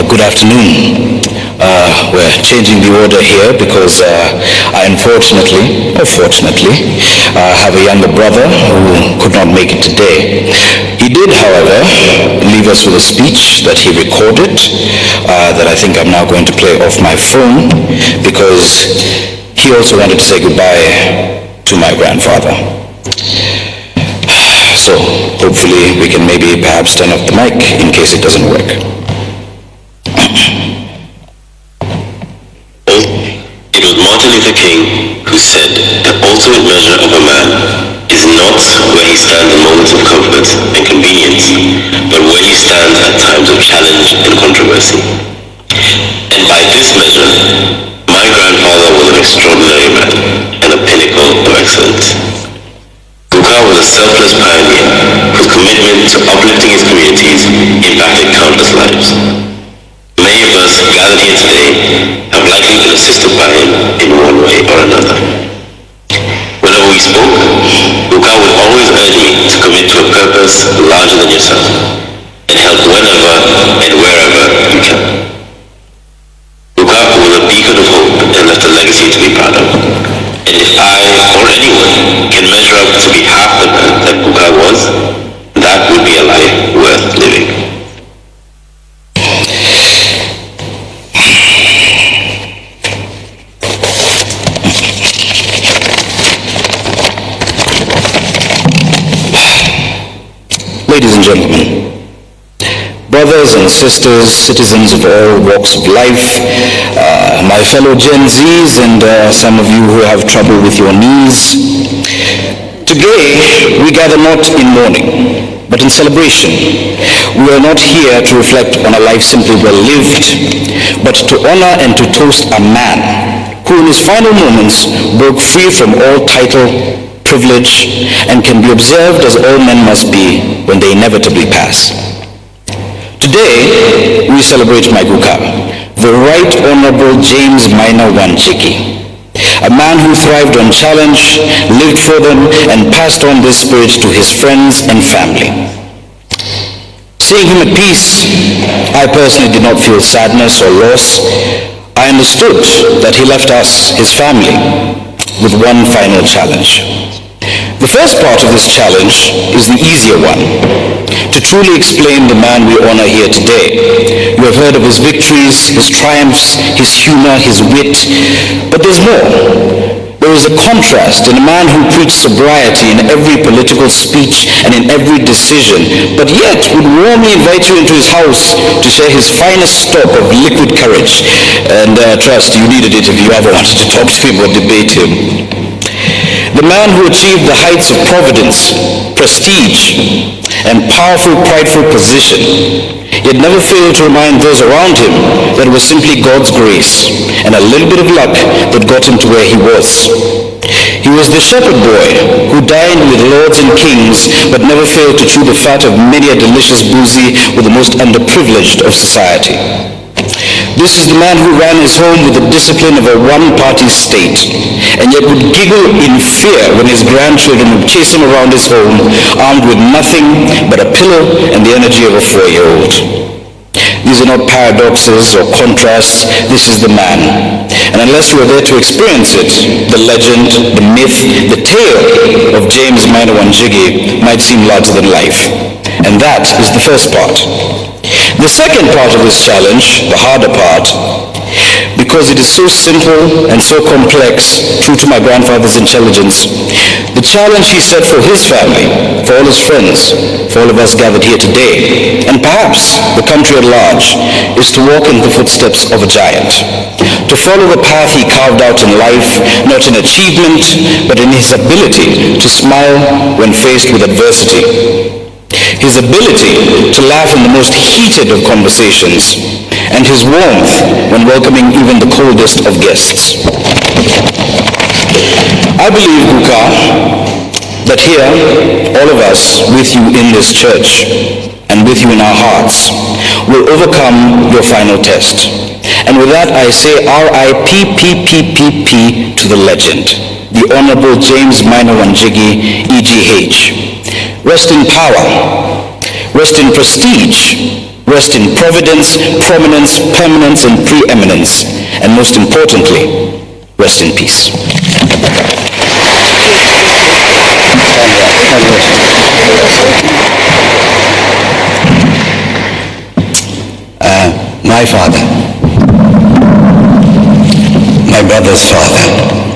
Good afternoon. We're changing the order here because I unfortunately, or fortunately, have a younger brother who could not make it today. He did, however, leave us with a speech that he recorded that I think I'm now going to play off my phone because he also wanted to say goodbye to my grandfather. So hopefully we can maybe perhaps turn off the mic in case it doesn't work. It was Martin Luther King who said, "The ultimate measure of a man is not where he stands in moments of comfort and convenience, but where he stands at times of challenge and controversy." And by this measure, my grandfather was an extraordinary man and a pinnacle of excellence. Guka was a selfless pioneer whose commitment to uplifting his communities impacted countless lives. Many of us gathered here today have likely been assisted by him in one way or another. Whenever we spoke, Guka would always urge me to commit to a purpose larger than yourself and help whenever and wherever you can. Guka was a beacon of hope and left a legacy to be proud of. And if I or anyone can measure up to be half the man that Guka was, that would be a life worth living. Ladies and gentlemen, brothers and sisters, citizens of all walks of life, my fellow Gen Zs and some of you who have trouble with your knees, today we gather not in mourning, but in celebration. We are not here to reflect on a life simply well lived, but to honor and to toast a man who in his final moments broke free from all title, privilege, and can be observed as all men must be when they inevitably pass. Today, we celebrate Maiguka, the Right Honorable James Maina Wanjigi, a man who thrived on challenge, lived for them, and passed on this spirit to his friends and family. Seeing him at peace, I personally did not feel sadness or loss. I understood that he left us, his family, with one final challenge. The first part of this challenge is the easier one, to truly explain the man we honor here today. You have heard of his victories, his triumphs, his humor, his wit, but there's more. There is a contrast in a man who preached sobriety in every political speech and in every decision, but yet would warmly invite you into his house to share his finest stock of liquid courage. And trust, you needed it if you ever wanted to talk to him or debate him. The man who achieved the heights of providence, prestige, and powerful, prideful position, yet never failed to remind those around him that it was simply God's grace and a little bit of luck that got him to where he was. He was the shepherd boy who dined with lords and kings, but never failed to chew the fat of many a delicious boozy with the most underprivileged of society. This is the man who ran his home with the discipline of a one-party state, and yet would giggle in fear when his grandchildren would chase him around his home, armed with nothing but a pillow and the energy of a 4-year-old. These are not paradoxes or contrasts. This is the man. And unless you are there to experience it, the legend, the myth, the tale of James Maina Wanjigi might seem larger than life. And that is the first part. The second part of this challenge, the harder part, because it is so simple and so complex, true to my grandfather's intelligence, the challenge he set for his family, for all his friends, for all of us gathered here today, and perhaps the country at large, is to walk in the footsteps of a giant, to follow the path he carved out in life, not in achievement, but in his ability to smile when faced with adversity. His ability to laugh in the most heated of conversations, and his warmth when welcoming even the coldest of guests. I believe, Guka, that here, all of us with you in this church, and with you in our hearts, will overcome your final test. And with that, I say R.I.P.P.P.P.P. to the legend, the Honorable James Maina Wanjigi, EGH. Rest in power, rest in prestige, Rest in providence, prominence, permanence, and preeminence. And most importantly, rest in peace. My father, my brother's father,